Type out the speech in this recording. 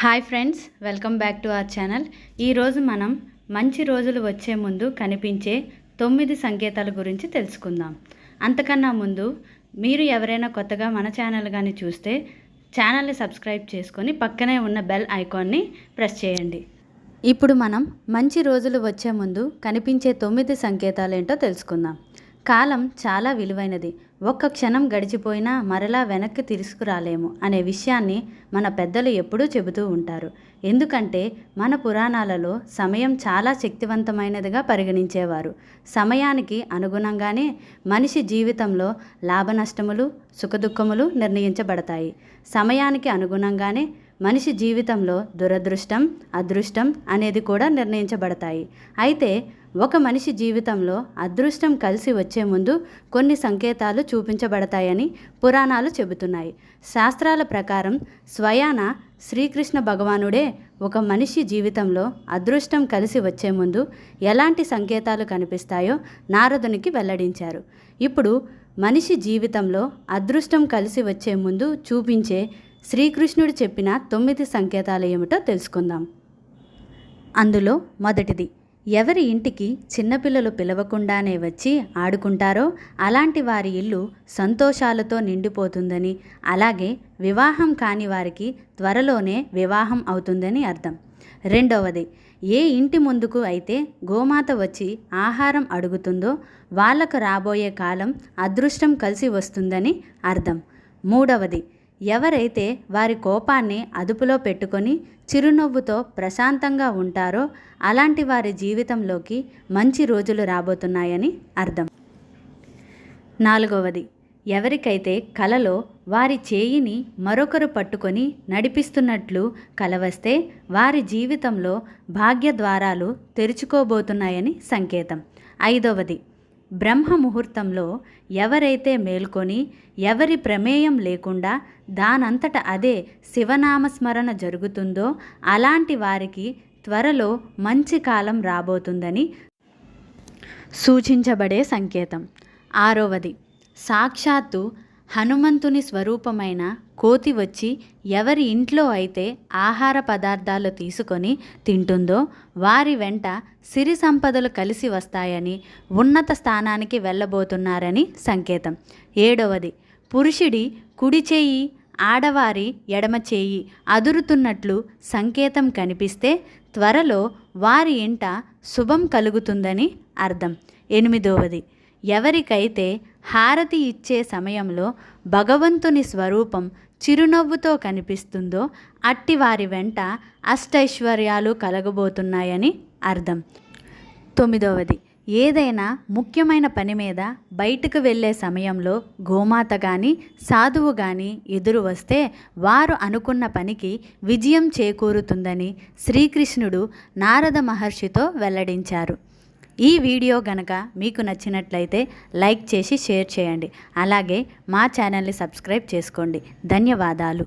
Hi friends, welcome back to our channel. ఈరోజు మనం మంచి రోజులు వచ్చే ముందు కనిపించే 9 సంకేతాల గురించి తెలుసుకుందాం. అంతకన్నా ముందు మీరు ఎవరైనా కొత్తగా మన ఛానల్ కానీ చూస్తే ఛానల్ని సబ్స్క్రైబ్ చేసుకొని పక్కనే ఉన్న బెల్ ఐకాన్ని ప్రెస్ చేయండి. ఇప్పుడు మనం మంచి రోజులు వచ్చే ముందు కనిపించే 9 సంకేతాలు ఏంటో తెలుసుకుందాం. కాలం చాలా విలువైనది. ఒక్క క్షణం గడిచిపోయినా మరలా వెనక్కి తీసుకురాలేము అనే విషయాన్ని మన పెద్దలు ఎప్పుడూ చెబుతూ ఉంటారు. ఎందుకంటే మన పురాణాలలో సమయం చాలా శక్తివంతమైనదిగా పరిగణించేవారు. సమయానికి అనుగుణంగానే మనిషి జీవితంలో లాభనష్టములు, సుఖదుఖములు నిర్ణయించబడతాయి. సమయానికి అనుగుణంగానే మనిషి జీవితంలో దురదృష్టం, అదృష్టం అనేది కూడా నిర్ణయించబడతాయి. అయితే ఒక మనిషి జీవితంలో అదృష్టం కలిసి వచ్చే ముందు కొన్ని సంకేతాలు చూపించబడతాయని పురాణాలు చెబుతున్నాయి. శాస్త్రాల ప్రకారం స్వయాన శ్రీకృష్ణ భగవానుడే ఒక మనిషి జీవితంలో అదృష్టం కలిసి వచ్చే ముందు ఎలాంటి సంకేతాలు కనిపిస్తాయో నారదునికి వెల్లడించారు. ఇప్పుడు మనిషి జీవితంలో అదృష్టం కలిసి వచ్చే ముందు చూపించే శ్రీకృష్ణుడు చెప్పిన 9 సంకేతాలు ఏమిటో తెలుసుకుందాం. అందులో మొదటిది, ఎవరి ఇంటికి చిన్నపిల్లలు పిలవకుండానే వచ్చి ఆడుకుంటారో అలాంటి వారి ఇల్లు సంతోషాలతో నిండిపోతుందని, అలాగే వివాహం కాని వారికి త్వరలోనే వివాహం అవుతుందని అర్థం. రెండవది, ఏ ఇంటి ముందుకు అయితే గోమాత వచ్చి ఆహారం అడుగుతుందో వాళ్ళకు రాబోయే కాలం అదృష్టం కలిసి వస్తుందని అర్థం. మూడవది, ఎవరైతే వారి కోపాన్ని అదుపులో పెట్టుకొని చిరునవ్వుతో ప్రశాంతంగా ఉంటారో అలాంటి వారి జీవితంలోకి మంచి రోజులు రాబోతున్నాయని అర్థం. నాలుగవది, ఎవరికైతే కలలో వారి చేయిని మరొకరు పట్టుకొని నడిపిస్తున్నట్లు కల వస్తే వారి జీవితంలో భాగ్య ద్వారాలు తెరుచుకోబోతున్నాయని సంకేతం. ఐదవది, బ్రహ్మ ముహూర్తంలో ఎవరైతే మేల్కొని ఎవరి ప్రమేయం లేకుండా దానంతట అదే శివనామస్మరణ జరుగుతుందో అలాంటి వారికి త్వరలో మంచి కాలం రాబోతుందని సూచించబడే సంకేతం. ఆరవది, సాక్షాత్తు హనుమంతుని స్వరూపమైన కోతి వచ్చి ఎవరి ఇంట్లో అయితే ఆహార పదార్థాలు తీసుకొని తింటుందో వారి వెంట సిరి సంపదలు కలిసి వస్తాయని, ఉన్నత స్థానానికి వెళ్ళబోతున్నారని సంకేతం. ఏడవది, పురుషుడి కుడి చేయి ఆడవారి ఎడమ చేయి అదురుతున్నట్లు సంకేతం కనిపిస్తే త్వరలో వారి ఇంట శుభం కలుగుతుందని అర్థం. ఎనిమిదవది, ఎవరికైతే హారతి ఇచ్చే సమయంలో భగవంతుని స్వరూపం చిరునవ్వుతో కనిపిస్తుందో అట్టి వారి వెంట అష్టైశ్వర్యాలు కలగబోతున్నాయని అర్థం. తొమ్మిదవది, ఏదైనా ముఖ్యమైన పని మీద బయటకు వెళ్ళే సమయంలో గోమాత కానీ సాధువు కానీ ఎదురు వస్తే వారు అనుకున్న పనికి విజయం చేకూరుతుందని శ్రీకృష్ణుడు నారద మహర్షితో వెల్లడించారు. ఈ వీడియో గనక మీకు నచ్చినట్లయితే లైక్ చేసి షేర్ చేయండి. అలాగే మా ఛానల్ని సబ్స్క్రైబ్ చేసుకోండి. ధన్యవాదాలు.